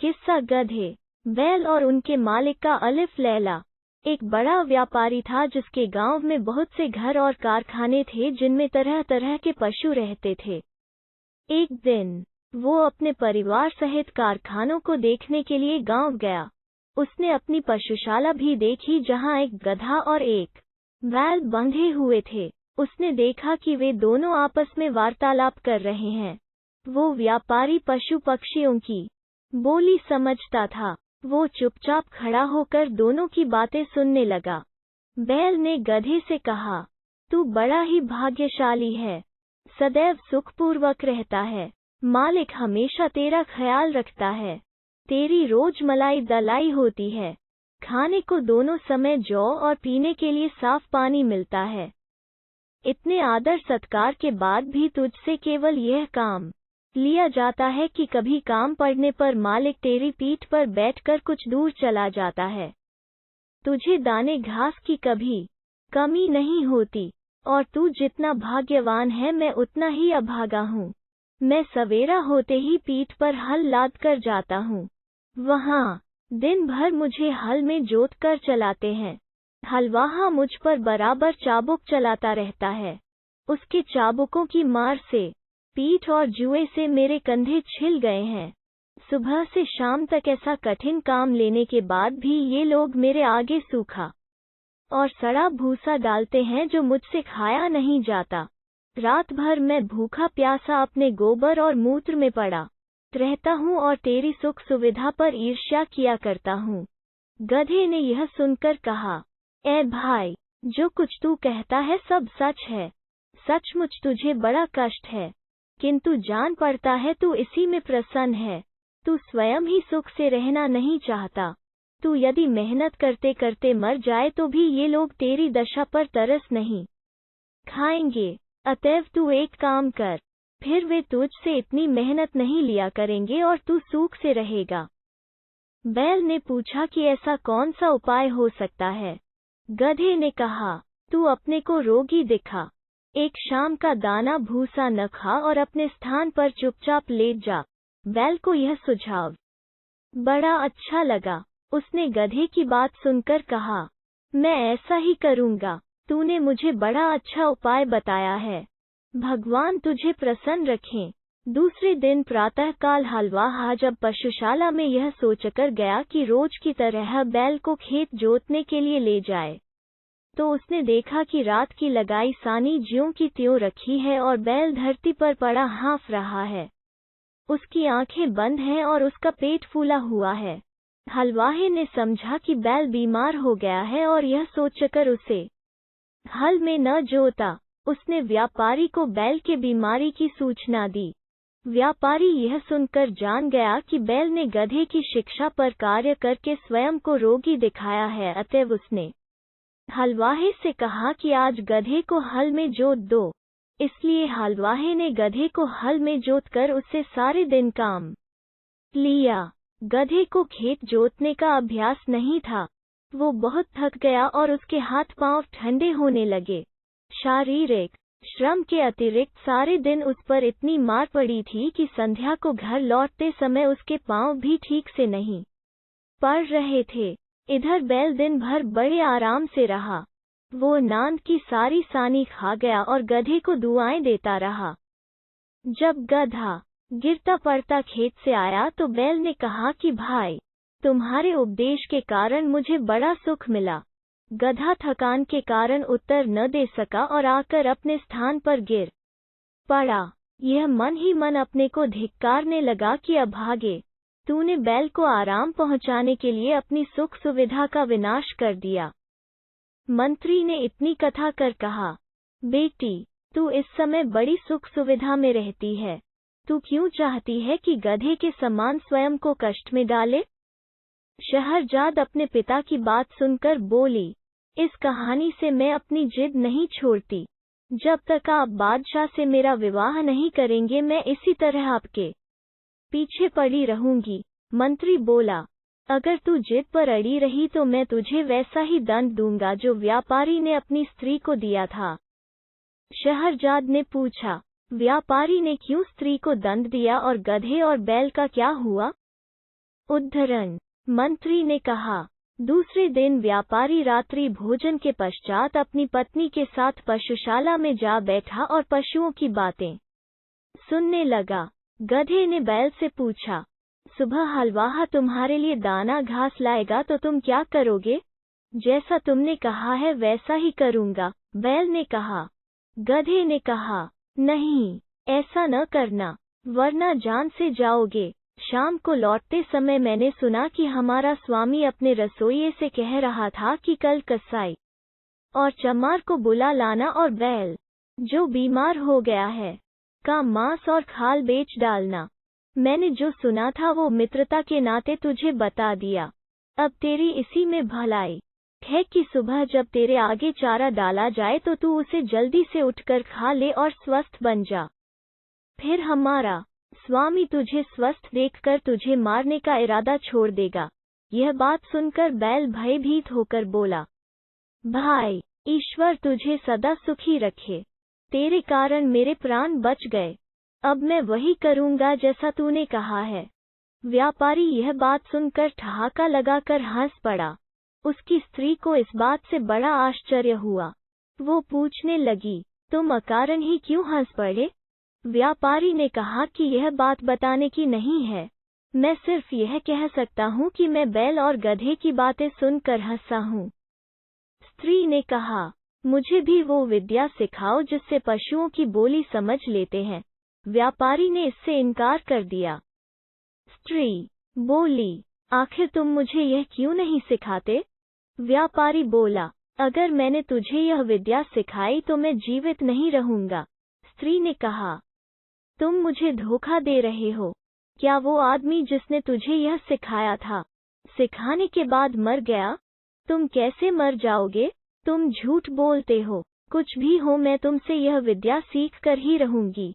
किस्सा गधे, बैल और उनके मालिक का। अलिफ लैला। एक बड़ा व्यापारी था जिसके गांव में बहुत से घर और कारखाने थे जिनमें तरह तरह के पशु रहते थे। एक दिन वो अपने परिवार सहित कारखानों को देखने के लिए गांव गया। उसने अपनी पशुशाला भी देखी जहां एक गधा और एक बैल बंधे हुए थे। उसने देखा कि वे दोनों आपस में वार्तालाप कर रहे हैं। वो व्यापारी पशु पक्षियों की बोली समझता था। वो चुपचाप खड़ा होकर दोनों की बातें सुनने लगा। बैल ने गधे से कहा, तू बड़ा ही भाग्यशाली है, सदैव सुखपूर्वक रहता है, मालिक हमेशा तेरा ख्याल रखता है, तेरी रोज मलाई दलाई होती है, खाने को दोनों समय जौ और पीने के लिए साफ पानी मिलता है। इतने आदर सत्कार के बाद भी तुझसे केवल यह काम लिया जाता है कि कभी काम पड़ने पर मालिक तेरी पीठ पर बैठकर कुछ दूर चला जाता है। तुझे दाने घास की कभी कमी नहीं होती, और तू जितना भाग्यवान है मैं उतना ही अभागा हूँ। मैं सवेरा होते ही पीठ पर हल लाद कर जाता हूँ। वहाँ दिन भर मुझे हल में जोत कर चलाते हैं। हलवाहा मुझ पर बराबर चाबुक चलाता रहता है। उसके चाबुकों की मार से पीठ और जुए से मेरे कंधे छिल गए हैं। सुबह से शाम तक ऐसा कठिन काम लेने के बाद भी ये लोग मेरे आगे सूखा और सड़ा भूसा डालते हैं जो मुझसे खाया नहीं जाता। रात भर मैं भूखा प्यासा अपने गोबर और मूत्र में पड़ा रहता हूँ और तेरी सुख सुविधा पर ईर्ष्या किया करता हूँ। गधे ने यह सुनकर कहा, ए भाई, जो कुछ तू कहता है सब सच है। सचमुच तुझे बड़ा कष्ट है, किंतु जान पड़ता है तू इसी में प्रसन्न है। तू स्वयं ही सुख से रहना नहीं चाहता। तू यदि मेहनत करते करते मर जाए तो भी ये लोग तेरी दशा पर तरस नहीं खाएंगे। अतएव तू एक काम कर, फिर वे तुझसे इतनी मेहनत नहीं लिया करेंगे और तू सुख से रहेगा। बैल ने पूछा कि ऐसा कौन सा उपाय हो सकता है। गधे ने कहा, तू अपने को रोगी दिखा, एक शाम का दाना भूसा न खा और अपने स्थान पर चुपचाप लेट जा। बैल को यह सुझाव बड़ा अच्छा लगा। उसने गधे की बात सुनकर कहा, मैं ऐसा ही करूँगा। तूने मुझे बड़ा अच्छा उपाय बताया है। भगवान तुझे प्रसन्न रखें। दूसरे दिन प्रातःकाल हलवाहा जब पशुशाला में यह सोचकर गया कि रोज की तरह बैल को खेत जोतने के लिए ले जाए, तो उसने देखा कि रात की लगाई सानी ज्यों की त्यों रखी है और बैल धरती पर पड़ा हाँफ रहा है। उसकी आंखें बंद हैं और उसका पेट फूला हुआ है। हलवाहे ने समझा कि बैल बीमार हो गया है और यह सोचकर उसे हल में न जोता। उसने व्यापारी को बैल के बीमारी की सूचना दी। व्यापारी यह सुनकर जान गया कि बैल ने गधे की शिक्षा पर कार्य करके स्वयं को रोगी दिखाया है। अतएव उसने हलवाहे से कहा कि आज गधे को हल में जोत दो। इसलिए हलवाहे ने गधे को हल में जोतकर उससे सारे दिन काम लिया। गधे को खेत जोतने का अभ्यास नहीं था। वो बहुत थक गया और उसके हाथ पांव ठंडे होने लगे। शारीरिक श्रम के अतिरिक्त सारे दिन उस पर इतनी मार पड़ी थी कि संध्या को घर लौटते समय उसके पांव भी ठीक से नहीं पड़ रहे थे। इधर बैल दिन भर बड़े आराम से रहा। वो नांद की सारी सानी खा गया और गधे को दुआएं देता रहा। जब गधा गिरता पड़ता खेत से आया तो बैल ने कहा कि भाई, तुम्हारे उपदेश के कारण मुझे बड़ा सुख मिला। गधा थकान के कारण उत्तर न दे सका और आकर अपने स्थान पर गिर पड़ा। यह मन ही मन अपने को धिक्कारने लगा कि अभागे, तूने बैल को आराम पहुंचाने के लिए अपनी सुख सुविधा का विनाश कर दिया। मंत्री ने इतनी कथा कर कहा, बेटी, तू इस समय बड़ी सुख सुविधा में रहती है। तू क्यों चाहती है कि गधे के समान स्वयं को कष्ट में डाले? शहरजाद अपने पिता की बात सुनकर बोली, इस कहानी से मैं अपनी जिद नहीं छोड़ती। जब तक आप बादशाह से मेरा विवाह नहीं करेंगे मैं इसी तरह आपके पीछे पड़ी रहूंगी। मंत्री बोला, अगर तू जिद पर अड़ी रही तो मैं तुझे वैसा ही दंड दूंगा जो व्यापारी ने अपनी स्त्री को दिया था। शहरजाद ने पूछा, व्यापारी ने क्यों स्त्री को दंड दिया और गधे और बैल का क्या हुआ? उद्धरण। मंत्री ने कहा, दूसरे दिन व्यापारी रात्रि भोजन के पश्चात अपनी पत्नी के साथ पशुशाला में जा बैठा और पशुओं की बातें सुनने लगा। गधे ने बैल से पूछा, सुबह हलवाहा तुम्हारे लिए दाना घास लाएगा तो तुम क्या करोगे? जैसा तुमने कहा है वैसा ही करूंगा, बैल ने कहा। गधे ने कहा, नहीं, ऐसा न करना, वरना जान से जाओगे। शाम को लौटते समय मैंने सुना कि हमारा स्वामी अपने रसोइये से कह रहा था कि कल कसाई और चमार को बुला लाना और बैल, जो बीमार हो गया है, का मांस और खाल बेच डालना। मैंने जो सुना था वो मित्रता के नाते तुझे बता दिया। अब तेरी इसी में भलाई है कि सुबह जब तेरे आगे चारा डाला जाए तो तू उसे जल्दी से उठकर खा ले और स्वस्थ बन जा। फिर हमारा स्वामी तुझे स्वस्थ देखकर तुझे मारने का इरादा छोड़ देगा। यह बात सुनकर बैल भयभीत होकर बोला, भाई, ईश्वर तुझे सदा सुखी रखे, तेरे कारण मेरे प्राण बच गए। अब मैं वही करूंगा जैसा तूने कहा है। व्यापारी यह बात सुनकर ठहाका लगाकर हंस पड़ा। उसकी स्त्री को इस बात से बड़ा आश्चर्य हुआ। वो पूछने लगी, तुम अकारण ही क्यों हंस पड़े? व्यापारी ने कहा कि यह बात बताने की नहीं है, मैं सिर्फ यह कह सकता हूँ कि मैं बैल और गधे की बातें सुनकर हंसा हूँ। स्त्री ने कहा, मुझे भी वो विद्या सिखाओ जिससे पशुओं की बोली समझ लेते हैं। व्यापारी ने इससे इनकार कर दिया। स्त्री बोली, आखिर तुम मुझे यह क्यों नहीं सिखाते? व्यापारी बोला, अगर मैंने तुझे यह विद्या सिखाई तो मैं जीवित नहीं रहूंगा। स्त्री ने कहा, तुम मुझे धोखा दे रहे हो। क्या वो आदमी जिसने तुझे यह सिखाया था, सिखाने के बाद मर गया? तुम कैसे मर जाओगे? तुम झूठ बोलते हो। कुछ भी हो, मैं तुमसे यह विद्या सीख कर ही रहूंगी।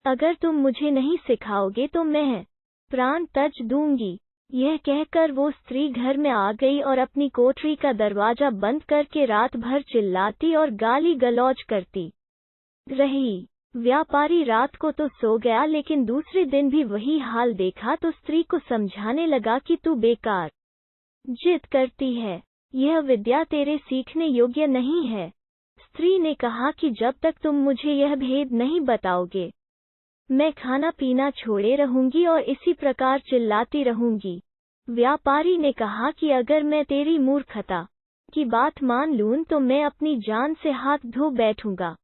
अगर तुम मुझे नहीं सिखाओगे तो मैं प्राण त्याज दूंगी। यह कहकर वो स्त्री घर में आ गई और अपनी कोठरी का दरवाजा बंद करके रात भर चिल्लाती और गाली गलौज करती रही। व्यापारी रात को तो सो गया, लेकिन दूसरे दिन भी वही हाल देखा तो स्त्री को समझाने लगा कि तू बेकार जिद करती है, यह विद्या तेरे सीखने योग्य नहीं है। स्त्री ने कहा कि जब तक तुम मुझे यह भेद नहीं बताओगे, मैं खाना पीना छोड़े रहूंगी और इसी प्रकार चिल्लाती रहूंगी। व्यापारी ने कहा कि अगर मैं तेरी मूर्खता की बात मान लूं तो मैं अपनी जान से हाथ धो बैठूंगा।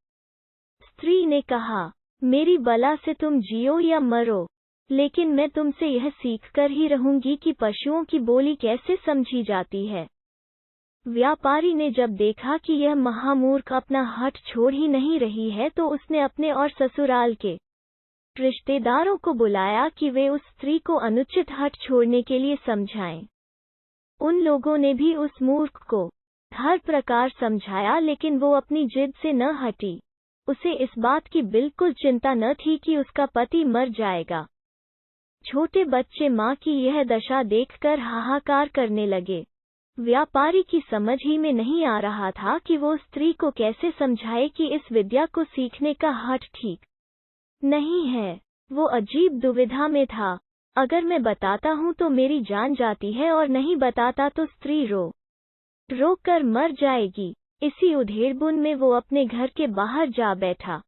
स्त्री ने कहा, मेरी बला से तुम जियो या मरो, लेकिन मैं तुमसे यह सीखकर ही रहूंगी कि पशुओं की बोली कैसे समझी जाती है। व्यापारी ने जब देखा कि यह महामूर्ख अपना हठ छोड़ ही नहीं रही है तो उसने अपने और ससुराल के रिश्तेदारों को बुलाया कि वे उस स्त्री को अनुचित हठ छोड़ने के लिए समझाएं। उन लोगों ने भी उस मूर्ख को हर प्रकार समझाया, लेकिन वो अपनी जिद से न हटी। उसे इस बात की बिल्कुल चिंता न थी कि उसका पति मर जाएगा। छोटे बच्चे माँ की यह दशा देखकर हाहाकार करने लगे। व्यापारी की समझ ही में नहीं आ रहा था कि वो स्त्री को कैसे समझाए कि इस विद्या को सीखने का हठ ठीक नहीं है। वो अजीब दुविधा में था। अगर मैं बताता हूँ तो मेरी जान जाती है और नहीं बताता तो स्त्री रो कर मर जाएगी। इसी उधेड़बुन में वो अपने घर के बाहर जा बैठा।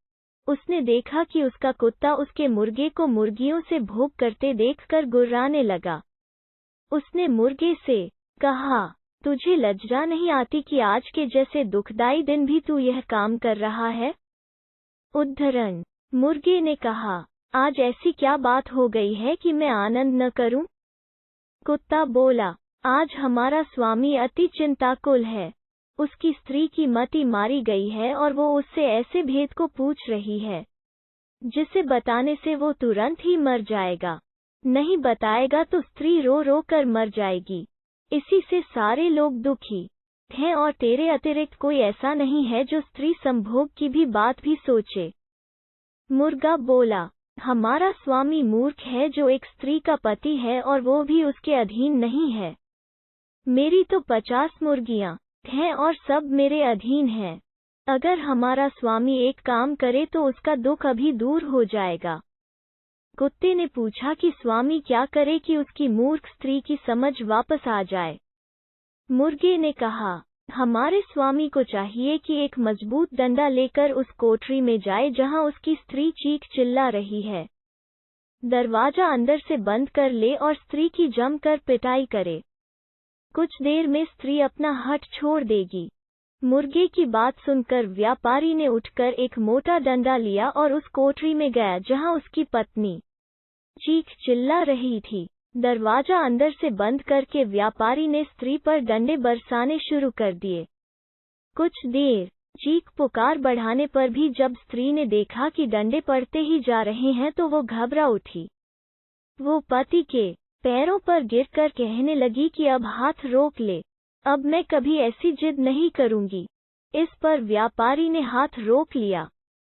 उसने देखा कि उसका कुत्ता उसके मुर्गे को मुर्गियों से भोग करते देखकर गुर्राने लगा। उसने मुर्गे से कहा, तुझे लज्जा नहीं आती कि आज के जैसे दुखदाई दिन भी तू यह काम कर रहा है? उद्धरण। मुर्गे ने कहा, आज ऐसी क्या बात हो गई है कि मैं आनंद न करूं? कुत्ता बोला, आज हमारा स्वामी अति चिंताकुल है। उसकी स्त्री की मति मारी गई है और वो उससे ऐसे भेद को पूछ रही है जिसे बताने से वो तुरंत ही मर जाएगा। नहीं बताएगा तो स्त्री रो कर मर जाएगी। इसी से सारे लोग दुखी हैं और तेरे अतिरिक्त कोई ऐसा नहीं है जो स्त्री संभोग की भी बात भी सोचे। मुर्गा बोला, हमारा स्वामी मूर्ख है जो एक स्त्री का पति है और वो भी उसके अधीन नहीं है। मेरी तो 50 मुर्गियां हैं और सब मेरे अधीन हैं। अगर हमारा स्वामी एक काम करे तो उसका दुख अभी दूर हो जाएगा। कुत्ते ने पूछा कि स्वामी क्या करे कि उसकी मूर्ख स्त्री की समझ वापस आ जाए। मुर्गे ने कहा, हमारे स्वामी को चाहिए कि एक मजबूत डंडा लेकर उस कोठरी में जाए जहां उसकी स्त्री चीख चिल्ला रही है। दरवाजा अंदर से बंद कर ले और स्त्री की जमकर पिटाई करे। कुछ देर में स्त्री अपना हठ छोड़ देगी। मुर्गे की बात सुनकर व्यापारी ने उठकर एक मोटा डंडा लिया और उस कोठरी में गया जहां उसकी पत्नी चीख चिल्ला रही थी। दरवाजा अंदर से बंद करके व्यापारी ने स्त्री पर डंडे बरसाने शुरू कर दिए। कुछ देर चीख पुकार बढ़ाने पर भी जब स्त्री ने देखा कि डंडे पड़ते ही जा रहे हैं तो वो घबरा उठी। वो पति के पैरों पर गिरकर कहने लगी कि अब हाथ रोक ले, अब मैं कभी ऐसी जिद नहीं करूंगी। इस पर व्यापारी ने हाथ रोक लिया।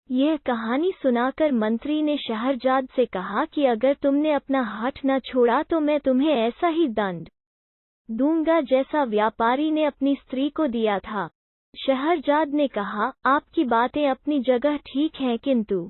यह कहानी सुनाकर मंत्री ने शहरजाद से कहा कि अगर तुमने अपना हठ न छोड़ा तो मैं तुम्हें ऐसा ही दंड दूंगा जैसा व्यापारी ने अपनी स्त्री को दिया था। शहरजाद ने कहा, आपकी बातें अपनी जगह ठीक हैं, किंतु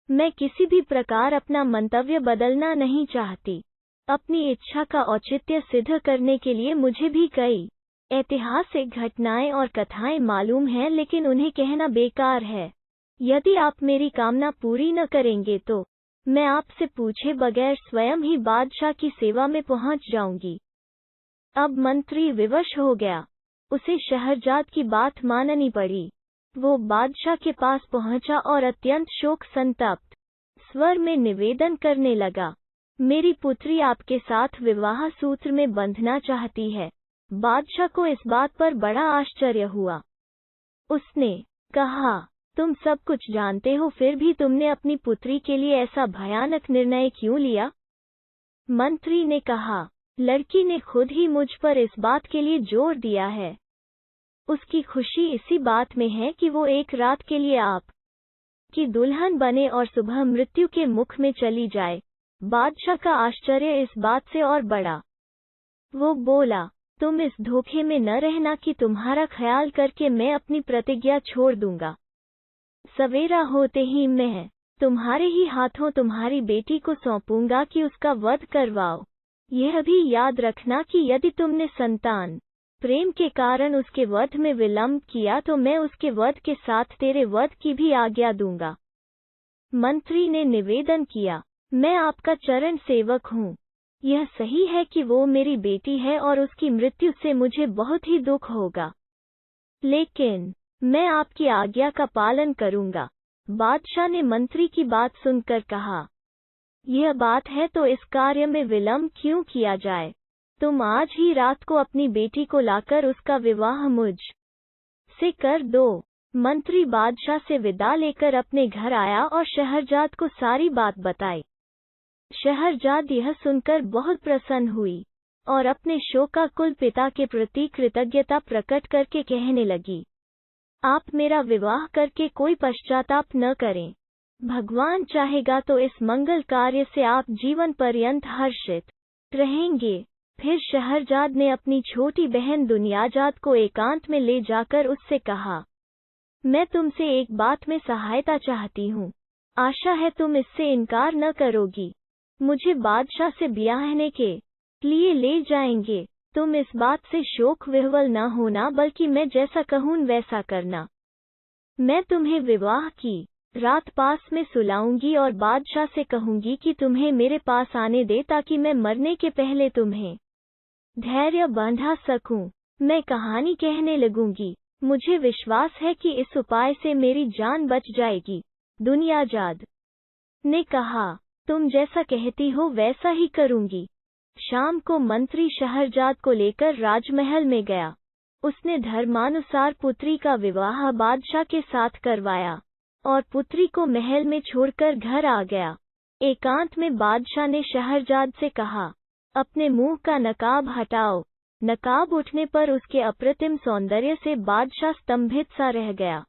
मैं किसी भी प्रकार अपना मंतव्य बदलना नहीं चाहती। अपनी इच्छा का औचित्य सिद्ध करने के लिए मुझे भी कई ऐतिहासिक घटनाएं और कथाएं मालूम हैं, लेकिन उन्हें कहना बेकार है। यदि आप मेरी कामना पूरी न करेंगे तो मैं आपसे पूछे बगैर स्वयं ही बादशाह की सेवा में पहुंच जाऊंगी। अब मंत्री विवश हो गया। उसे शहरजाद की बात माननी पड़ी। वो बादशाह के पास पहुंचा और अत्यंत शोक संतप्त स्वर में निवेदन करने लगा, मेरी पुत्री आपके साथ विवाह सूत्र में बंधना चाहती है। बादशाह को इस बात पर बड़ा आश्चर्य हुआ। उसने कहा, तुम सब कुछ जानते हो, फिर भी तुमने अपनी पुत्री के लिए ऐसा भयानक निर्णय क्यों लिया? मंत्री ने कहा, लड़की ने खुद ही मुझ पर इस बात के लिए जोर दिया है। उसकी खुशी इसी बात में है कि वो एक रात के लिए आप की दुल्हन बने और सुबह मृत्यु के मुख में चली जाए। बादशाह का आश्चर्य इस बात से और बढ़ा। वो बोला, तुम इस धोखे में न रहना कि तुम्हारा ख्याल करके मैं अपनी प्रतिज्ञा छोड़ दूंगा। सवेरा होते ही मैं तुम्हारे ही हाथों तुम्हारी बेटी को सौंपूंगा कि उसका वध करवाओ। यह भी याद रखना कि यदि तुमने संतान प्रेम के कारण उसके वध में विलंब किया तो मैं उसके वध के साथ तेरे वध की भी आज्ञा दूंगा। मंत्री ने निवेदन किया, मैं आपका चरण सेवक हूँ। यह सही है कि वो मेरी बेटी है और उसकी मृत्यु से मुझे बहुत ही दुख होगा, लेकिन मैं आपकी आज्ञा का पालन करूंगा। बादशाह ने मंत्री की बात सुनकर कहा, यह बात है तो इस कार्य में विलंब क्यों किया जाए? तुम आज ही रात को अपनी बेटी को लाकर उसका विवाह मुझ से कर दो। मंत्री बादशाह से विदा लेकर अपने घर आया और शहरजाद को सारी बात बताई। शहरजाद यह सुनकर बहुत प्रसन्न हुई और अपने शोकाकुल पिता के प्रति कृतज्ञता प्रकट करके कहने लगी, आप मेरा विवाह करके कोई पश्चाताप न करें। भगवान चाहेगा तो इस मंगल कार्य से आप जीवन पर्यंत हर्षित रहेंगे। फिर शहरजाद ने अपनी छोटी बहन दुनियाजाद को एकांत में ले जाकर उससे कहा, मैं तुमसे एक बात में सहायता चाहती हूँ। आशा है तुम इससे इनकार न करोगी। मुझे बादशाह से ब्याहने के लिए ले जाएंगे। तुम इस बात से शोक विह्वल न होना, बल्कि मैं जैसा कहूँ वैसा करना। मैं तुम्हें विवाह की रात पास में सुलाऊंगी और बादशाह से कहूंगी कि तुम्हें मेरे पास आने दे ताकि मैं मरने के पहले तुम्हें धैर्य बांधा सकूं। मैं कहानी कहने लगूंगी। मुझे विश्वास है कि इस उपाय से मेरी जान बच जाएगी। दुनियाजाद ने कहा, तुम जैसा कहती हो वैसा ही करूंगी। शाम को मंत्री शहरजाद को लेकर राजमहल में गया। उसने धर्मानुसार पुत्री का विवाह बादशाह के साथ करवाया और पुत्री को महल में छोड़कर घर आ गया। एकांत में बादशाह ने शहरजाद से कहा, अपने मुंह का नकाब हटाओ। नकाब उठने पर उसके अप्रतिम सौंदर्य से बादशाह स्तंभित सा रह गया,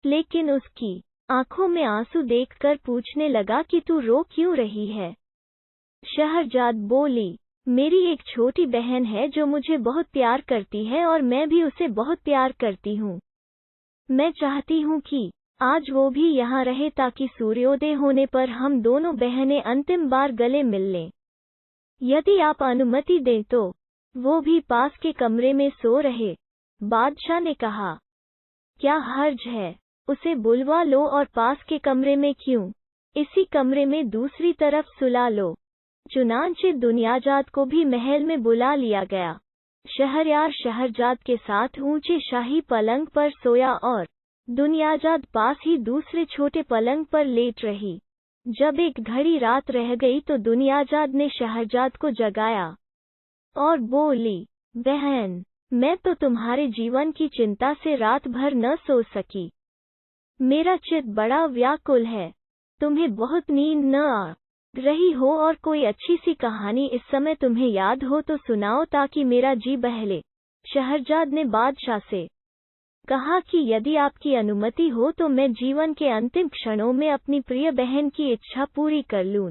लेकिन उसकी आंखों में आंसू देखकर पूछने लगा कि तू रो क्यों रही है? शहरजाद बोली, मेरी एक छोटी बहन है जो मुझे बहुत प्यार करती है और मैं भी उसे बहुत प्यार करती हूँ। मैं चाहती हूँ कि आज वो भी यहाँ रहे ताकि सूर्योदय होने पर हम दोनों बहनें अंतिम बार गले मिल लें। यदि आप अनुमति दें तो। वो भी पास के कमरे में सो रहे। बादशाह ने कहा, क्या हर्ज है? उसे बुलवा लो और पास के कमरे में क्यों, इसी कमरे में दूसरी तरफ सुला लो। चुनांचे दुनियाजाद को भी महल में बुला लिया गया। शहरयार शहरजाद के साथ ऊंचे शाही पलंग पर सोया और दुनियाजाद पास ही दूसरे छोटे पलंग पर लेट रही। जब एक घड़ी रात रह गई तो दुनियाजाद ने शहरजाद को जगाया और बोली, बहन, मैं तो तुम्हारे जीवन की चिंता से रात भर न सो सकी। मेरा चित्त बड़ा व्याकुल है। तुम्हें बहुत नींद न आ रही हो और कोई अच्छी सी कहानी इस समय तुम्हें याद हो तो सुनाओ ताकि मेरा जी बहले। शहरजाद ने बादशाह से कहा कि यदि आपकी अनुमति हो तो मैं जीवन के अंतिम क्षणों में अपनी प्रिय बहन की इच्छा पूरी कर लूं।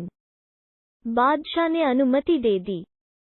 बादशाह ने अनुमति दे दी।